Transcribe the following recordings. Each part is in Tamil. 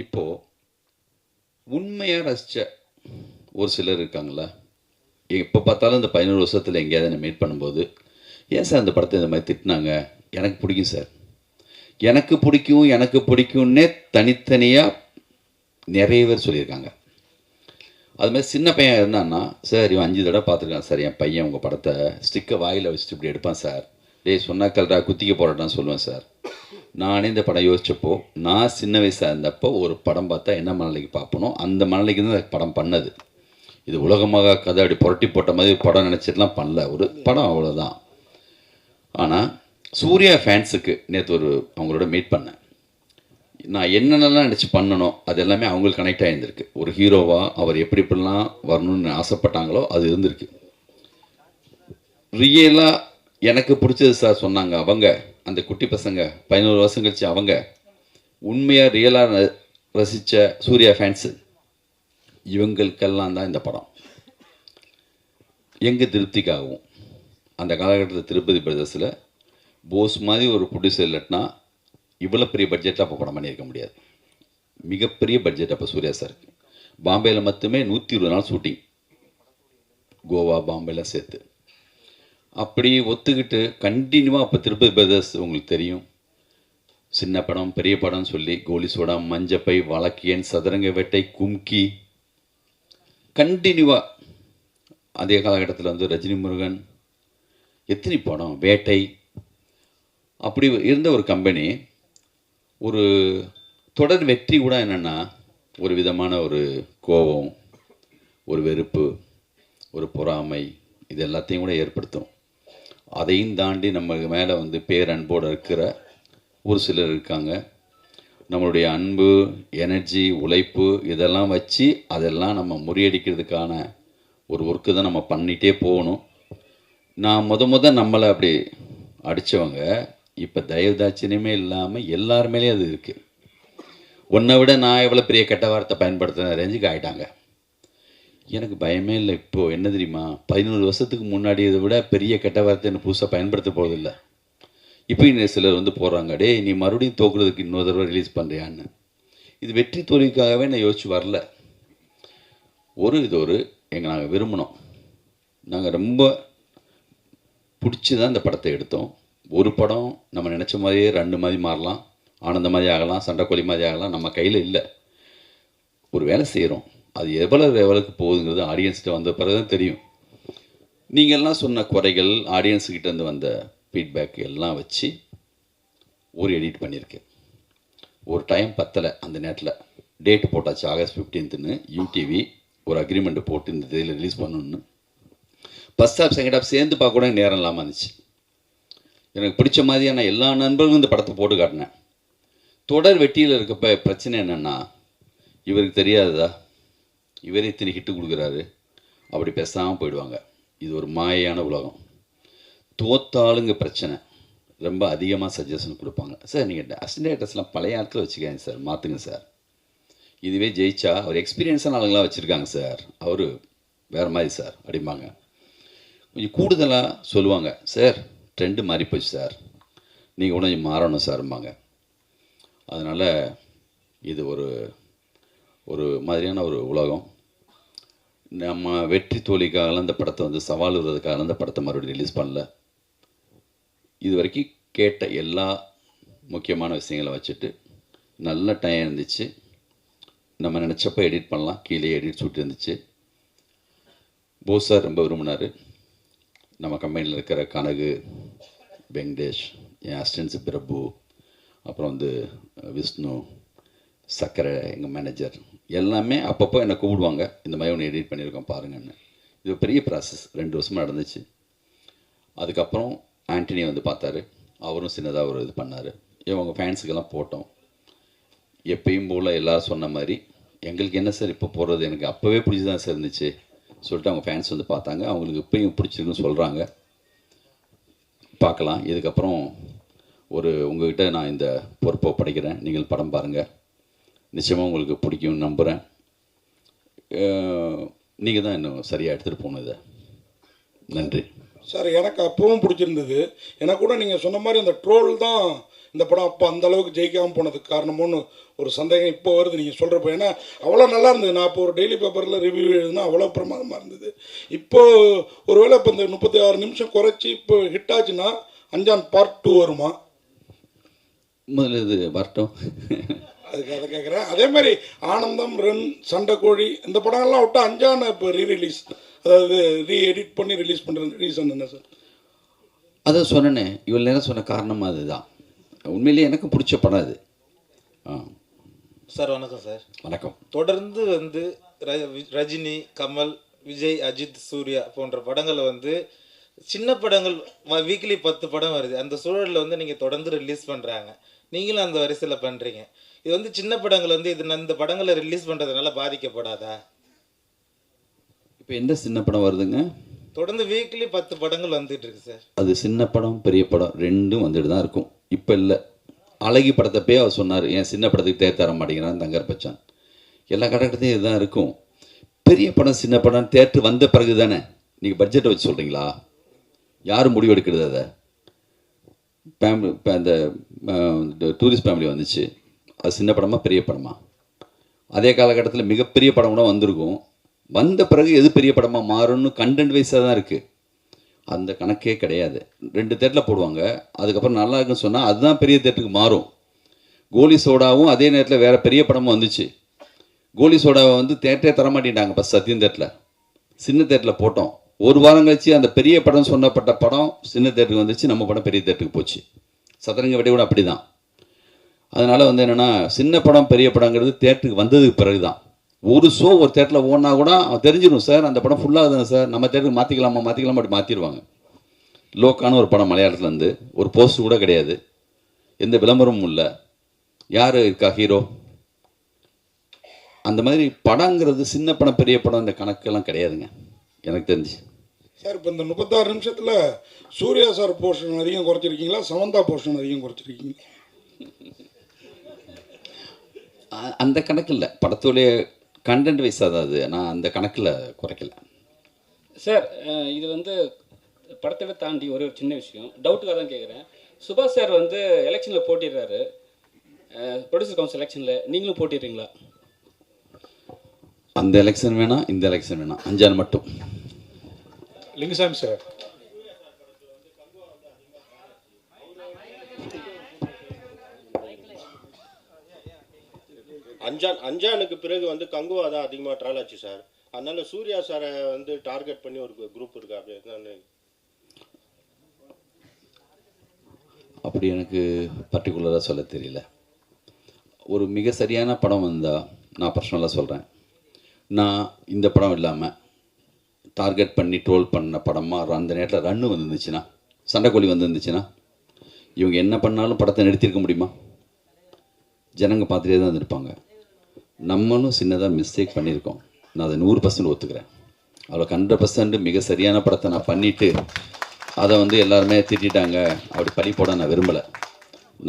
இப்போது உண்மையாக ரசித்த ஒரு சிலர் இருக்காங்களா, எப்போ பார்த்தாலும் இந்த 11 வருஷத்தில் எங்கேயாவது என்னை மீட் பண்ணும்போது, ஏன் சார் இந்த படத்தை இந்த மாதிரி திட்டினாங்க, எனக்கு பிடிக்கும் சார், எனக்கு பிடிக்கும்னே தனித்தனியாக நிறைய பேர் சொல்லியிருக்காங்க. அது மாதிரி சின்ன பையன் இருந்தான்னா, சார் இவன் 5 தடவை பார்த்துருக்கான் சார், என் பையன் உங்கள் படத்தை ஸ்டிக்கை வாயில் வச்சுட்டு இப்படி எடுப்பான் சார், டேய் சொன்னாக்கல்ரா குத்திக்க போராட்டான்னு சொல்லுவேன் சார். நானே இந்த படம் யோசித்தப்போ, நான் சின்ன வயசாக இருந்தப்போ ஒரு படம் பார்த்தா என்ன மனநிலைக்கு பார்ப்பனோ அந்த மனநிலைக்கு தான் படம் பண்ணது. இது உலகமாக கதை அப்படி புரட்டி போட்ட மாதிரி படம் நினச்சிட்டுலாம் பண்ணல, ஒரு படம் அவ்வளோதான். ஆனால் சூர்யா ஃபேன்ஸுக்கு நேற்று அவங்களோட மீட் பண்ணேன். நான் என்னென்னலாம் நினச்சி பண்ணணும் அது எல்லாமே அவங்களுக்கு கனெக்ட் ஆகியிருந்திருக்கு. ஒரு ஹீரோவாக அவர் எப்படி எப்படிலாம் வரணும்னு ஆசைப்பட்டாங்களோ அது இருந்திருக்கு. ரியலாக எனக்கு பிடிச்சது சார் சொன்னாங்க அவங்க, அந்த குட்டி பசங்க 11 வருஷம் கழிச்சு அவங்க உண்மையாக ரியலாக ரசித்த சூர்யா ஃபேன்ஸு இவங்களுக்கெல்லாம் தான் இந்த படம். எங்கள் திருப்திக்காகவும் அந்த காலகட்டத்தில் திருப்பதி பிரதர்ஸில் போஸ் மாதிரி ஒரு ப்ரொடியூசர் இல்லைன்னா இவ்வளோ பெரிய பட்ஜெட்டாக அப்போ படம் பண்ணியிருக்க முடியாது. மிகப்பெரிய பட்ஜெட் அப்போ சூர்யா சாருக்கு. பாம்பேயில் மட்டுமே 120 நாள் ஷூட்டிங், கோவா பாம்பேலாம் சேர்த்து. அப்படி ஒத்துக்கிட்டு கண்டினியூவாக அப்போ திருப்பதி பிரதர்ஸ் உங்களுக்கு தெரியும், சின்ன படம் பெரிய படம்னு சொல்லி கோலி சோடா, மஞ்சப்பை, வழக்கியன், சதுரங்க வேட்டை, கும்கி, கண்டினியூவாக. அதே காலகட்டத்தில் வந்து ரஜினி முருகன், எத்தனை படம், வேட்டை, அப்படி இருந்த ஒரு கம்பெனி ஒரு தொடர் வெற்றி கூட என்னென்னா ஒரு விதமான ஒரு கோபம், ஒரு வெறுப்பு, ஒரு பொறாமை, இது எல்லாத்தையும் கூட ஏற்படுத்தும். அதையும் தாண்டி நம்ம மேலே வந்து பேரன்போடு இருக்கிற ஒரு சிலர் இருக்காங்க. நம்மளுடைய அன்பு, எனர்ஜி, உழைப்பு இதெல்லாம் வச்சு அதெல்லாம் நம்ம முறியடிக்கிறதுக்கான ஒரு ஒர்க்கு தான் நம்ம பண்ணிகிட்டே போகணும். நான் நம்மளை அப்படி அடித்தவங்க இப்போ தயவுதாட்சியமே இல்லாமல் எல்லாருமேலே அது இருக்குது. உன்னை விட நான் எவ்வளோ பெரிய கெட்ட வார்த்தை பயன்படுத்தின ரேஞ்சுக்கு ஆகிட்டாங்க. எனக்கு பயமே இல்லை. இப்போது என்ன தெரியுமா, 11 வருஷத்துக்கு முன்னாடி இதை விட பெரிய கெட்ட வார்த்தை என்ன புதுசாக பயன்படுத்த போகிறதில்ல. இப்போ இன்னும் சிலர் வந்து போடுறாங்க, டே நீ மறுபடியும் தோக்குறதுக்கு இன்னொரு தடவை ரிலீஸ் பண்ணுறியான்னு. இது வெற்றி தோல்விக்காகவே நான் யோசிச்சு வரல. இது எங்கள் நாங்கள் விரும்பினோம், நாங்கள் ரொம்ப பிடிச்சி தான் இந்த படத்தை எடுத்தோம். ஒரு படம் நம்ம நினச்ச மாதிரியே 2 மாதிரி மாறலாம், ஆனந்த மாதிரி ஆகலாம், சண்டைக்கோழி மாதிரி ஆகலாம், நம்ம கையில் இல்லை. ஒரு வேலை செய்கிறோம், அது எவ்வளோக்கு போகுதுங்கிறது ஆடியன்ஸ்கிட்ட வந்த பிறகு தான் தெரியும். நீங்கள்லாம் சொன்ன குறைகள், ஆடியன்ஸுக்கிட்டேருந்து வந்த ஃபீட்பேக் எல்லாம் வச்சு ஒரு எடிட் பண்ணியிருக்கேன். ஒரு டைம் பத்தலை, அந்த நேரத்தில் டேட்டு போட்டாச்சு ஆகஸ்ட் 15ன்னு யூடிவி ஒரு அக்ரிமெண்ட்டு போட்டு இந்த தேதியில் ரிலீஸ் பண்ணணுன்னு. ஃபஸ்ட் ஹாஃப் செகண்ட் ஹாஃப் சேர்ந்து பார்க்க கூட நேரம் இல்லாமல் இருந்துச்சு. எனக்கு பிடிச்ச மாதிரியான எல்லா நண்பர்களும் இந்த படத்தை போட்டு காட்டினேன். தொடர் வெட்டியில் இருக்கப்ப பிரச்சனை என்னென்னா, இவருக்கு தெரியாததா, இவரே இத்தனை ஹிட்டு கொடுக்குறாரு, அப்படி பேசாமல் போயிடுவாங்க. இது ஒரு மாயான உலகம். தோத்தாளுங்க பிரச்சனை ரொம்ப அதிகமாக சஜஷன் கொடுப்பாங்க. சார் நீங்கள் அசிஸ்டன்ட் பழைய ஆட்களை வச்சுக்காங்க சார், மாற்றுங்க சார். இதுவே ஜெயிச்சா அவர் எக்ஸ்பீரியன்ஸான ஆளுங்களாம் வச்சுருக்காங்க சார், அவர் வேறு மாதிரி சார் அப்படிம்பாங்க. கொஞ்சம் கூடுதலாக சொல்லுவாங்க, சார் ட்ரெண்டு மாறி போச்சு சார், நீங்கள் கூட கொஞ்சம் மாறணும் சார்ம்பாங்க. அதனால் இது ஒரு மாதிரியான ஒரு உலகம். நம்ம வெற்றி தோல்விக்காகலாம் இந்த படத்தை வந்து சவால் விடுறதுக்காக இந்த படத்தை மறுபடியும் ரிலீஸ் பண்ணல. இது வரைக்கும் கேட்ட எல்லா முக்கியமான விஷயங்களை வச்சுட்டு நல்ல டைம் இருந்துச்சு. நம்ம நினச்சப்போ எடிட் பண்ணலாம், கீழே எடிட் சூட் இருந்துச்சு. போஸ் சார் ரொம்ப விரும்பினார். நம்ம கம்பெனியில் இருக்கிற கனகு, வெங்கடேஷ், என் அசிஸ்டன்ஸு பிரபு, அப்புறம் வந்து விஷ்ணு, சக்கரை எங்கள் மேனேஜர் எல்லாமே அப்பப்போ என்னை கூப்பிடுவாங்க, இந்த மாதிரி ஒன்று எடிட் பண்ணியிருக்கோம் பாருங்கன்னு. இது பெரிய ப்ராசஸ், 2 வருஷமாக நடந்துச்சு. அதுக்கப்புறம் ஆண்டனி வந்து பார்த்தாரு, அவரும் சின்னதாக ஒரு இது பண்ணார். இவங்க ஃபேன்ஸுக்கெல்லாம் போட்டோம். எப்பயும் போல் எல்லோரும் சொன்ன மாதிரி எங்களுக்கு என்ன சார் இப்போ போடுறது, எனக்கு அப்போவே பிடிச்சி தான் சார் இருந்துச்சு சொல்லிட்டு அவங்க ஃபேன்ஸ் வந்து பார்த்தாங்க. அவங்களுக்கு இப்போயும் பிடிச்சிருக்குன்னு சொல்கிறாங்க. பார்க்கலாம். இதுக்கப்புறம் உங்கள்கிட்ட நான் இந்த பொறுப்பை படைக்கிறேன். நீங்கள் படம் பாருங்கள், நிச்சயமாக உங்களுக்கு பிடிக்கும்னு நம்புகிறேன். நீங்கள் தான் இன்னும் சரியாக எடுத்துகிட்டு போகணும் இதை. நன்றி சார். எனக்கு அப்பவும் பிடிச்சிருந்தது. எனக்கு கூட நீங்கள் சொன்ன மாதிரி அந்த ட்ரோல் தான் இந்த படம் அப்போ அந்த அளவுக்கு ஜெயிக்காமல் போனதுக்கு காரணமோன்னு ஒரு சந்தேகம் இப்போ வருது நீங்கள் சொல்கிறப்ப. ஏன்னா அவ்வளோ நல்லா இருந்தது. நான் இப்போ ஒரு டெய்லி பேப்பரில் ரிவ்யூ எழுதுனா அவ்வளோ பிரமாதமாக இருந்தது. இப்போது ஒருவேளை இப்போ இந்த 36 நிமிஷம் குறைச்சி இப்போ ஹிட் ஆச்சுன்னா அஞ்சான் பார்ட் 2 வருமா? முதல்ல இது வரட்டும். அதுக்கு அதை கேட்குறேன். அதே மாதிரி ஆனந்தம், ரன், சண்டைக்கோழி இந்த படங்கள்லாம் விட்டு அஞ்சான் இப்போ ரீரிலீஸ், அதாவது எடிட் பண்ணி ரிலீஸ் பண்ணுறது ரீசன் என்ன சார்? அதை சொன்னேனே, இவ்வளோ நேரம் சொன்ன காரணம் அதுதான். உண்மையிலேயே எனக்கு பிடிச்ச படம் அது. சார் வணக்கம் சார். வணக்கம். தொடர்ந்து வந்து ரஜினி, கமல், விஜய், அஜித், சூர்யா போன்ற படங்களை வந்து சின்ன படங்கள் வீக்லி 10 படம் வருது. அந்த சூழலில் வந்து நீங்கள் தொடர்ந்து ரிலீஸ் பண்ணுறாங்க, நீங்களும் அந்த வரிசையில் பண்ணுறீங்க. இது வந்து சின்ன படங்கள் வந்து இந்த படங்களை ரிலீஸ் பண்ணுறதுனால பாதிக்கப்படாதா? இப்போ எந்த சின்ன படம் வருதுங்க? தொடர்ந்து வீக்லி 10 படங்கள் வந்துட்டு இருக்கு சார். அது சின்ன படம் பெரிய படம் ரெண்டும் வந்துட்டு தான் இருக்கும். இப்போ இல்லை, அழகி படத்தப்பே அவர் சொன்னார், ஏன் சின்ன படத்துக்கு தேர் தர மாட்டேங்கிறான்னு தங்கர் பச்சான். எல்லா கட்டத்தையும் இதுதான் இருக்கும். பெரிய படம் சின்ன படம் தேட்டர் வந்த பிறகு தானே. நீங்கள் பட்ஜெட்டை வச்சு சொல்கிறீங்களா? யார் முடிவு எடுக்கிறது? அதை ஃபேமிலி இப்போ அந்த டூரிஸ்ட் ஃபேமிலி வந்துச்சு, அது சின்ன படமா பெரிய படமா? அதே காலகட்டத்தில் மிகப்பெரிய படம் கூட வந்திருக்கும். வந்த பிறகு எது பெரிய படமாக மாறும்னு கண்டென்ட் வைஸாக தான் இருக்குது. அந்த கணக்கே கிடையாது. 2 தேட்டரில் போடுவாங்க, அதுக்கப்புறம் நல்லா இருக்குன்னு சொன்னால் அதுதான் பெரிய தேட்டருக்கு மாறும். கோலி சோடாவும் அதே நேரத்தில் வேறு பெரிய படமும் வந்துச்சு. கோலி சோடாவை வந்து தேட்டரே தரமாட்டேன்ட்டாங்க. ஃபஸ்ட் சத்தியம் தேட்டரில் சின்ன தேட்டரில் போட்டோம். ஒரு வாரம் கழிச்சு அந்த பெரிய படம் சொன்னப்பட்ட படம் சின்ன தேட்டருக்கு வந்துச்சு, நம்ம படம் பெரிய தேட்டருக்கு போச்சு. சதுரங்க வெடி கூட அப்படி தான். அதனால் வந்து என்னென்னா, சின்ன படம் பெரிய படங்கிறது தேட்டருக்கு வந்ததுக்கு பிறகு தான். ஒரு ஷோ ஒரு தேட்டரில் ஓடினா கூட அவன் தெரிஞ்சிடும், சார் அந்த படம் ஃபுல்லாக தானே சார், நம்ம தேட்டருக்கு மாற்றிக்கலாமா அப்படி மாற்றிடுவாங்க. லோக்கான ஒரு படம் மலையாளத்துலேருந்து, ஒரு போஸ்ட் கூட கிடையாது, எந்த விளம்பரமும் இல்லை, யார் இருக்கா ஹீரோ, அந்த மாதிரி படங்கிறது சின்ன படம் பெரிய படம் இந்த கணக்கெல்லாம் கிடையாதுங்க எனக்கு தெரிஞ்சு. சார் இப்போ இந்த 36 நிமிஷத்தில் சூர்யா சார் போர்ஷன் அதிகம் குறைச்சிருக்கீங்களா, சமந்தா போர்ஷன் அதிகம் குறைச்சிருக்கீங்களா? அந்த கணக்கு இல்லை, படத்துடைய கண்டென்ட் வைஸாக தான் அது. நான் அந்த கணக்கில் குறைக்கல சார். இது வந்து படத்தை தாண்டி ஒரு சின்ன விஷயம், டவுட்டுக்காக தான் கேட்குறேன். சுபாஷ் சார் வந்து எலெக்ஷனில் போட்டிடுறாரு, ப்ரொடியூசர் கவுன்சில் எலெக்ஷனில், நீங்களும் போட்டிடுறீங்களா? அந்த எலெக்ஷன் வேணாம், இந்த எலெக்ஷன் வேணாம், அஞ்சான் மட்டும். லிங்குசாமி சார், அஞ்சானுக்கு பிறகு வந்து கங்குவா தான் அதிகமாக ட்ராவல் ஆச்சு சார். அதனால சூர்யா சாரை வந்து டார்கெட் பண்ணி ஒரு குரூப் இருக்கு. அப்படி எனக்கு பர்டிகுலராக சொல்ல தெரியல. ஒரு மிக சரியான படம் வந்தால் நான் பர்சனலாக சொல்கிறேன், நான் இந்த படம் இல்லாமல் டார்கெட் பண்ணி ட்ரோல் பண்ண படமாக அந்த நேரத்தில் ரன்னு வந்துருந்துச்சுன்னா, சண்டைக்கோழி வந்துருந்துச்சுன்னா, இவங்க என்ன பண்ணாலும் படத்தை நிறுத்தியிருக்க முடியுமா? ஜனங்க பார்த்துட்டே தான் இருந்திருப்பாங்க. நம்மளும் சின்னதாக மிஸ்டேக் பண்ணியிருக்கோம், நான் அதை 100% ஒத்துக்கிறேன். அவ்வளோ 100% மிக சரியான படத்தை நான் பண்ணிவிட்டு அதை வந்து எல்லாருமே திட்டாங்க, அப்படி பழி போட நான் விரும்பலை.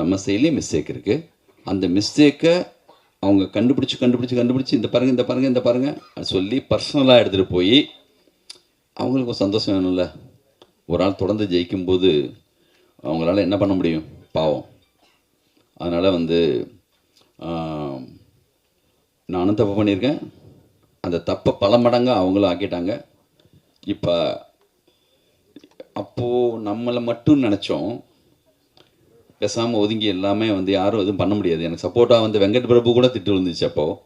நம்ம சைட்லேயும் மிஸ்டேக் இருக்குது. அந்த மிஸ்டேக்கை அவங்க கண்டுபிடிச்சி இந்த பாருங்கள் அது சொல்லி பர்சனலாக எடுத்துகிட்டு போய் அவங்களுக்கு ஒரு சந்தோஷம் வேணும்ல. ஒரு ஆள் தொடர்ந்து ஜெயிக்கும்போது அவங்களால என்ன பண்ண முடியும், பாவம். அதனால் வந்து நானும் தப்பு பண்ணியிருக்கேன், அந்த தப்பை பல மடங்காக அவங்களும் ஆக்கிட்டாங்க. இப்போ அப்போது நம்மளை மட்டும் நினச்சோம், பேசாமல் ஒதுங்கி எல்லாமே வந்து யாரும் எதுவும் பண்ண முடியாது. எனக்கு சப்போர்ட்டாக வந்து வெங்கட் பிரபு கூட திட்டு விழுந்துச்சு. அப்போது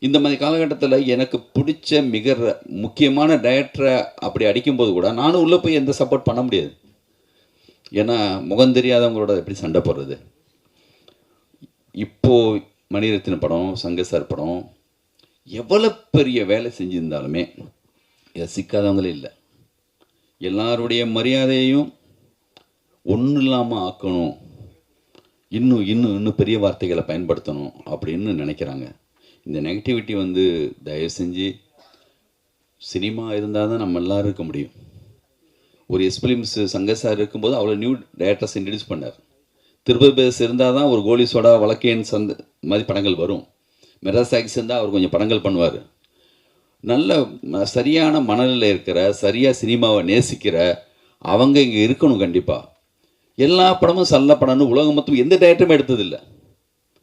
இந்த மாதிரி காலகட்டத்தில் எனக்கு பிடிச்ச மிக முக்கியமான டைரக்டரை அப்படி அடிக்கும்போது கூட நானும் உள்ளே போய் எந்த சப்போர்ட் பண்ண முடியாது. ஏன்னா முகம் தெரியாதவங்களோட எப்படி சண்டை போடுறது. இப்போது மணிரத்ன படம், சங்கர் சார் படம் எவ்வளோ பெரிய வேலை செஞ்சுருந்தாலுமே இதை சிக்காதவங்களே இல்லை. எல்லாருடைய மரியாதையையும் ஒன்றும் இல்லாமல் ஆக்கணும், இன்னும் பெரிய வார்த்தைகளை பயன்படுத்தணும் அப்படின்னு நினைக்கிறாங்க. இந்த நெகட்டிவிட்டி வந்து தயவு செஞ்சு, சினிமா இருந்தால் தான் நம்ம எல்லோரும் இருக்க முடியும். ஒரு எஸ்பிலிம்ஸ் சங்கர் சார் இருக்கும்போது அவ்வளோ நியூ டைரக்டர்ஸ் இன்ட்ரடியூஸ் பண்ணார். திருப்பதி பேஸ் இருந்தால் தான் ஒரு கோலி சோடா, வழக்கேன் மாதிரி படங்கள் வரும். மெராசாக்ஸ் இருந்தால் அவர் கொஞ்சம் படங்கள் பண்ணுவார். நல்ல சரியான மனநிலையில் இருக்கிற, சரியாக சினிமாவை நேசிக்கிற அவங்க இங்கே இருக்கணும் கண்டிப்பாக. எல்லா படமும் நல்ல படம்னு உலகம் மொத்தம் எந்த டேரக்டரும் எடுத்ததில்லை.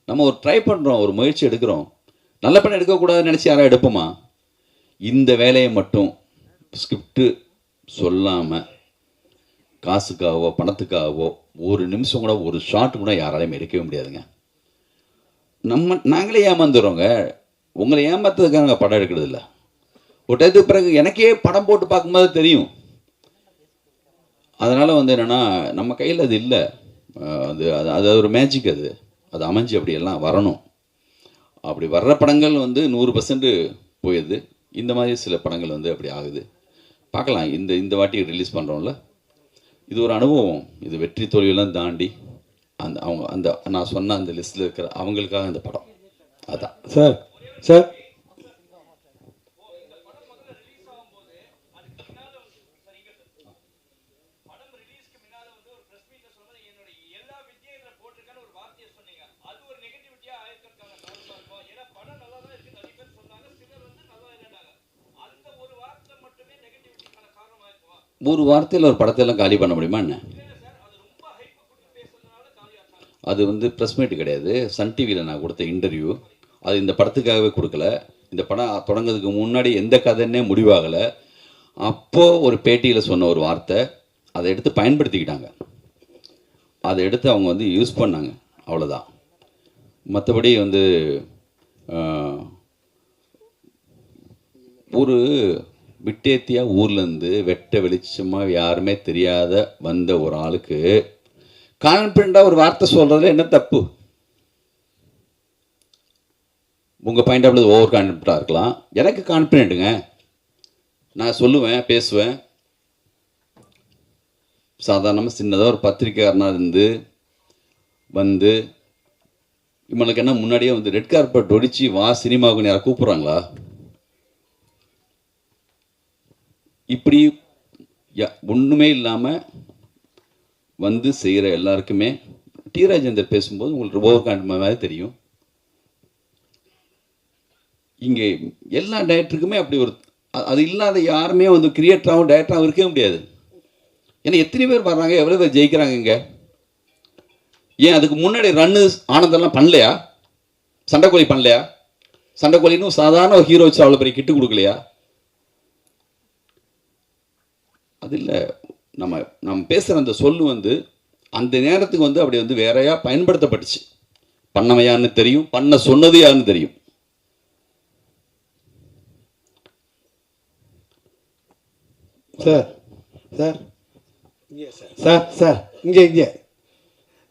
நம்ம ஒரு ட்ரை பண்ணுறோம், ஒரு முயற்சி எடுக்கிறோம். நல்ல படம் எடுக்கக்கூடாதுன்னு நினச்சி யாரும் எடுப்போமா? இந்த வேலையை மட்டும் ஸ்கிரிப்டு சொல்லாமல் காசுக்காகவோ பணத்துக்காகவோ ஒரு நிமிஷம் கூட ஒரு ஷாட் கூட யாராலையும் எடுக்கவே முடியாதுங்க. நாங்களே ஏமாந்துடுறோங்க. உங்களை ஏமாத்துறதுக்காக நாங்கள் படம் எடுக்கிறது இல்லை. ஒரு டயத்துக்கு பிறகு எனக்கே படம் போட்டு பார்க்கும்போது தெரியும். அதனால் என்னென்னா நம்ம கையில் அது இல்லை. அது ஒரு மேஜிக். அது அமைஞ்சு அப்படியெல்லாம் வரணும். அப்படி வர்ற படங்கள் 100% போயிடுது. இந்த மாதிரி சில படங்கள் அப்படி ஆகுது. பார்க்கலாம். இந்த வாட்டி ரிலீஸ் பண்ணுறோம்ல, இது ஒரு அனுபவம். இது வெற்றி தோல்வியெல்லாம் தாண்டி அந்த நான் சொன்ன அந்த லிஸ்ட்டில் இருக்கிற அவங்களுக்காக இந்த படம். அதான் சார். சார் ஒரு வார்த்தையில் ஒரு படத்தையெல்லாம் காலி பண்ண முடியுமா என்ன? அது ப்ரெஸ் மீட் கிடையாது. சன் டிவியில் நான் கொடுத்த இன்டர்வியூ. அது இந்த படத்துக்காகவே கொடுக்கல. இந்த படம் தொடங்கிறதுக்கு முன்னாடி எந்த கதைன்னே முடிவாகலை. அப்போது ஒரு பேட்டியில் சொன்ன ஒரு வார்த்தை, அதை எடுத்து பயன்படுத்திக்கிட்டாங்க. அதை எடுத்து அவங்க யூஸ் பண்ணாங்க, அவ்வளோதான். மற்றபடி ஒரு விட்டேத்தியாக ஊர்லேருந்து வெட்ட வெளிச்சமாக யாருமே தெரியாத வந்த ஒரு ஆளுக்கு கான்ஃபிடண்ட்டாக ஒரு வார்த்தை சொல்கிறதுல என்ன தப்பு? உங்கள் பாயிண்ட் ஆஃப் வியூ ஓவர் கான்ஃபிடண்ட்டாக இருக்கலாம். எனக்கு கான்ஃபிடென்ட்டுங்க. நான் சொல்லுவேன், பேசுவேன். சாதாரணமாக சின்னதாக ஒரு பத்திரிக்கையாளனாக இருந்து இவனுக்கு என்ன முன்னாடியே ரெட் கார்பெட் ஒடிச்சு வா சினிமாவுக்கு யாரை கூப்பிட்றாங்களா? இப்படி ஒன்றுமே இல்லாமல் செய்கிற எல்லாருக்குமே டி ராஜேந்தர் பேசும்போது உங்களுக்கு ஓவர் கான்ஃபிடன்ட் மாதிரி தெரியும். இங்கே எல்லா டைரக்டருக்குமே அப்படி ஒரு அது இல்லாத யாருமே கிரியேட்டராகவும் டைரக்டராகவும் இருக்கவே முடியாது. ஏன்னா எத்தனை பேர் வர்றாங்க, எவ்வளோ பேர் ஜெயிக்கிறாங்க இங்கே? ஏன் அதுக்கு முன்னாடி ரன்னு ஆனந்தெல்லாம் பண்ணலையா? சண்டைக்கோழி பண்ணலையா? சண்டைக்கோழின்னு சாதாரண ஒரு ஹீரோ வச்சு அவ்வளோ பெரிய கிட்டு கொடுக்கலையா? அது இல்லை. நம்ம பேசுகிற அந்த சொல்லு அந்த நேரத்துக்கு அப்படி வேறையா பயன்படுத்தப்பட்டுச்சு. பண்ணவையான்னு தெரியும், பண்ண சொன்னது யாருன்னு தெரியும். சார் சார் இங்கே சார் சார் இங்கே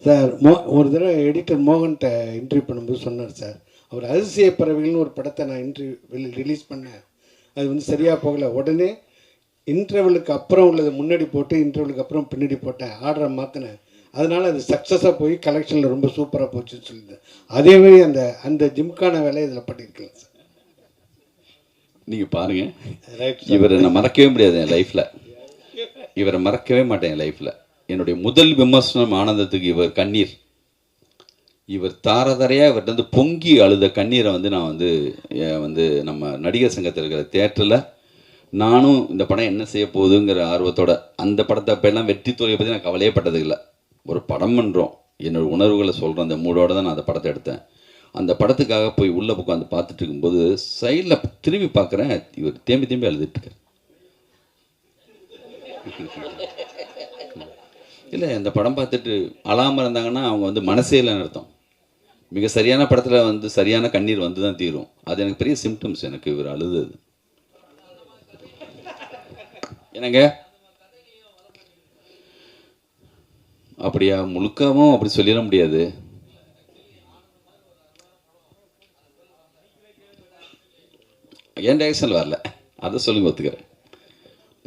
சார் ஒரு தடவை எடிட்டர் மோகன்கிட்ட இன்டர்வியூ பண்ணும்போது சொன்னார் சார், அவர் அதிசய பறவைகள்னு ஒரு படத்தை நான் ரிலீஸ் பண்ணேன். அது சரியாக போகலை. உடனே இன்டர்வலுக்கு அப்புறம் உள்ளது முன்னாடி போட்டு இன்டர்வலுக்கு அப்புறம் பின்னாடி போட்டேன், ஆர்டரை மாற்றினேன். அதனால் அது சக்ஸஸாக போய் கலெக்ஷனில் ரொம்ப சூப்பராக போச்சுன்னு சொல்லியிருந்தேன். அதேமாதிரி அந்த ஜிம்கான வேலை இதில் பண்ணியிருக்கலாம் சார். நீங்கள் பாருங்கள், இவரை நான் மறக்கவே முடியாது என் லைஃப்பில். இவரை மறக்கவே மாட்டேன் என் லைஃப்பில். என்னுடைய முதல் விமர்சனம் ஆனந்தத்துக்கு இவர் கண்ணீர். இவர் தாரதாரையாக இவர்கிட்ட பொங்கி அழுத கண்ணீரை நான் நம்ம நடிகர் சங்கத்தில் இருக்கிற தியேட்டரில் நானும் இந்த படம் என்ன செய்ய போகுதுங்கிற ஆர்வத்தோட அந்த படத்தை அப்போல்லாம் வெற்றி தோல்வியை பற்றி நான் கவலையே பட்டது இல்லை. ஒரு படம் பண்ணுறோம், என்னோடய உணர்வுகளை சொல்கிறேன், அந்த மூடோடு தான் நான் அந்த படத்தை எடுத்தேன். அந்த படத்துக்காக போய் உள்ளே உட்காந்து பார்த்துட்டு இருக்கும்போது சைடில் திரும்பி பார்க்குறேன், இவர் தேம்பி அழுதுட்டுருக்கார். இல்லை, அந்த படம் பார்த்துட்டு அழாமல் இருந்தாங்கன்னா அவங்க மனசே இல்லைன்னு அர்த்தம். மிக சரியான படத்தில் சரியான கண்ணீர் தான் தீரும். அது எனக்கு பெரிய சிம்டம்ஸ். எனக்கு இவர் அழுதது என்னங்க அப்படியா? முழுக்கவும் அப்படி சொல்லிட முடியாது. என் டைரக்ஷனில் வரல, அதை சொல்லுங்க, ஒத்துக்கிறேன்,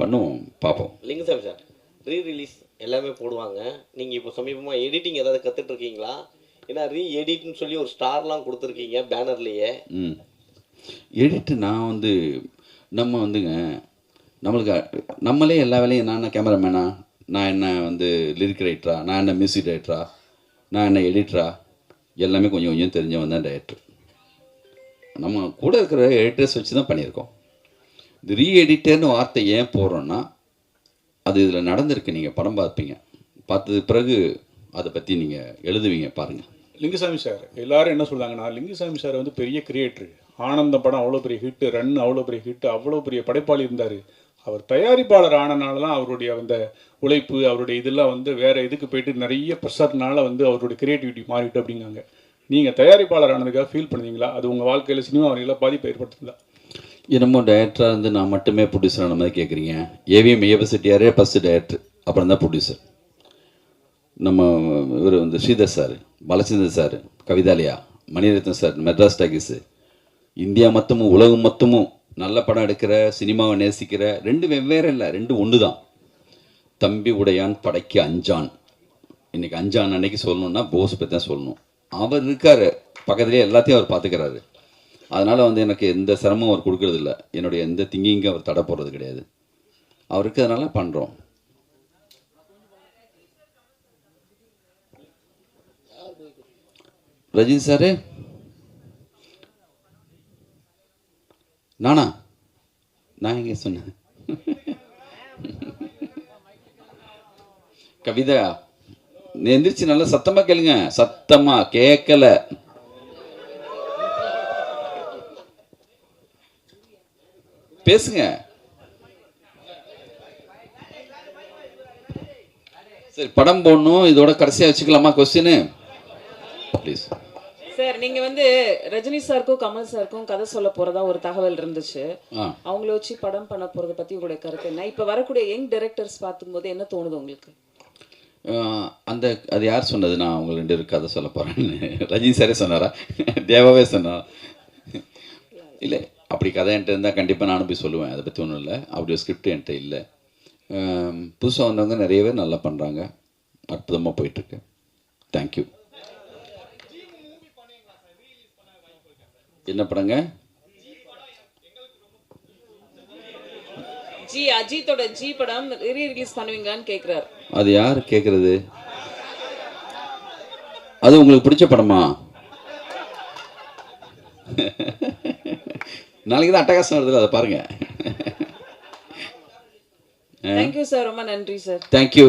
பண்ணுவோம், பார்ப்போம். லிங்குசாமி சார், ரீ-ரிலீஸ் எல்லாமே போடுவாங்க. நீங்கள் இப்போ சமீபமாக எடிட்டிங் ஏதாவது கற்றுட்ருக்கீங்களா? ஏன்னா எடிட்னு சொல்லி ஒரு ஸ்டார்லாம் கொடுத்துருக்கீங்க பேனர்லேயே. எடிட்டு நான் நம்ம நம்மளுக்கு நம்மளே எல்லா வேலையும், நான் என்ன கேமராமேனா, நான் என்ன லிரிக் ரைட்டரா, நான் என்ன மியூசிக் டைரக்டரா, நான் என்ன எடிட்டரா, எல்லாமே கொஞ்சம் கொஞ்சம் தெரிஞ்சவன் தான் டைரக்டர். நம்ம கூட இருக்கிற எடிட்டர்ஸ் வச்சு தான் பண்ணியிருக்கோம். இந்த ரீஎடிட்டர்னு வார்த்தை ஏன் போடுறோன்னா, அது இதில் நடந்திருக்கு. நீங்கள் படம் பார்ப்பீங்க, பார்த்தது பிறகு அதை பற்றி நீங்கள் எழுதுவீங்க பாருங்கள். லிங்குசாமி சார் எல்லாரும் என்ன சொல்கிறாங்கன்னா, லிங்குசாமி சார் வந்து பெரிய கிரியேட்டரு. ஆனந்த படம் அவ்வளோ பெரிய ஹிட்டு, ரன் அவ்வளோ பெரிய ஹிட்டு, அவ்வளோ பெரிய படைப்பாளி இருந்தார். அவர் தயாரிப்பாளர் ஆனனால தான் அவருடைய அந்த உழைப்பு, அவருடைய இதெல்லாம் வந்து வேறு இதுக்கு போயிட்டு நிறைய ப்ரெஷர்னால வந்து அவருடைய கிரியேட்டிவிட்டி மாறிட்டு அப்படிங்காங்க. நீங்கள் தயாரிப்பாளர் ஆனதுக்காக ஃபீல் பண்ணுவீங்களா? அது உங்கள் வாழ்க்கையில் சினிமா வரையில் பாதிப்பை ஏற்படுத்துங்களா? என்னமோ டைரக்டராக இருந்து நான் மட்டுமே ப்ரொடியூசர் மாதிரி கேட்குறீங்க. ஏவிஎம் ஐயப்ப செட்டியாரே ஃபஸ்ட்டு டைரக்டர், அப்புறம் தான் ப்ரொடியூசர். நம்ம இவர் வந்து Sridhar sir, Balachander sir, Kavithalaya, Mani Ratnam sir, Madras talkies, India மொத்தமும் உலகம் மொத்தமும் நல்ல படம் எடுக்கிற, சினிமாவை நேசிக்கிற, ரெண்டு வெவ்வேறு இல்லை, ரெண்டு ஒன்று தான். தம்பி உடையான் படைக்கு அஞ்சான். இன்றைக்கி அஞ்சான் அன்னைக்கு சொல்லணுன்னா போஸ் பற்றி தான் சொல்லணும். அவர் இருக்கார் பக்கத்துலேயே, எல்லாத்தையும் அவர் பார்த்துக்கிறாரு. அதனால் வந்து எனக்கு எந்த சிரமம் அவர் கொடுக்கறதில்ல. என்னுடைய எந்த திங்கிங்கும் அவர் தடை போடுறது கிடையாது. அவர் இருக்கிறதுனால பண்ணுறோம். ரஜினி சாரு, நானா? நான் எங்கே சொன்னேன்? கவிதா, நீ எந்திரிச்சு நல்லா சத்தமாக கேளுங்க. சத்தமாக கேட்கல. பேசுங்க. சரி, படம் போடணும். இதோட கடைசியாக வச்சுக்கலாமா கொஸ்டின்? ப்ளீஸ் சார், நீங்க வந்து ரஜினி சாருக்கும் கமல் சாருக்கும் கதை சொல்ல போறதா ஒரு தகவல் இருந்துச்சு. அவங்கள வச்சு படம் பண்ண போறதை பத்தி உங்களுடைய கருத்து என்ன? இப்ப வரக்கூடிய யங் டைரக்டர்ஸ் பார்க்கும்போது என்ன தோணுது உங்களுக்கு? அது யார் சொன்னது நான் அவங்க 2 பேருக்கு கதை சொல்ல போகிறேன்னு? ரஜினி சாரே சொன்னாரா? தேவாவே சொன்னாரா? இல்லை, அப்படி கதை என்கிட்ட இருந்தால் கண்டிப்பாக நானும் போய் சொல்லுவேன். அதை பற்றி ஒன்றும் இல்லை. அப்படி ஒரு ஸ்கிரிப்ட் என்கிட்ட இல்லை. புதுசாக வந்தவங்க நிறைய பேர் நல்லா பண்ணுறாங்க. அற்புதமாக போயிட்டுருக்கு. தேங்க்யூ. என்ன படங்க? அஜித்தோட ஜி படம் ரீ-ரிலீஸ் பண்ணுவீங்களான்னு கேக்குறாரு. அது யார் கேட்குறது? அது உங்களுக்கு பிடிச்ச படமா? நாளைக்கு தான் அட்டகாசம் வருதுல்ல, அதை பாருங்க. தேங்க்யூ சார், ரொம்ப நன்றி sir. Thank you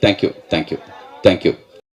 thank you thank you thank you.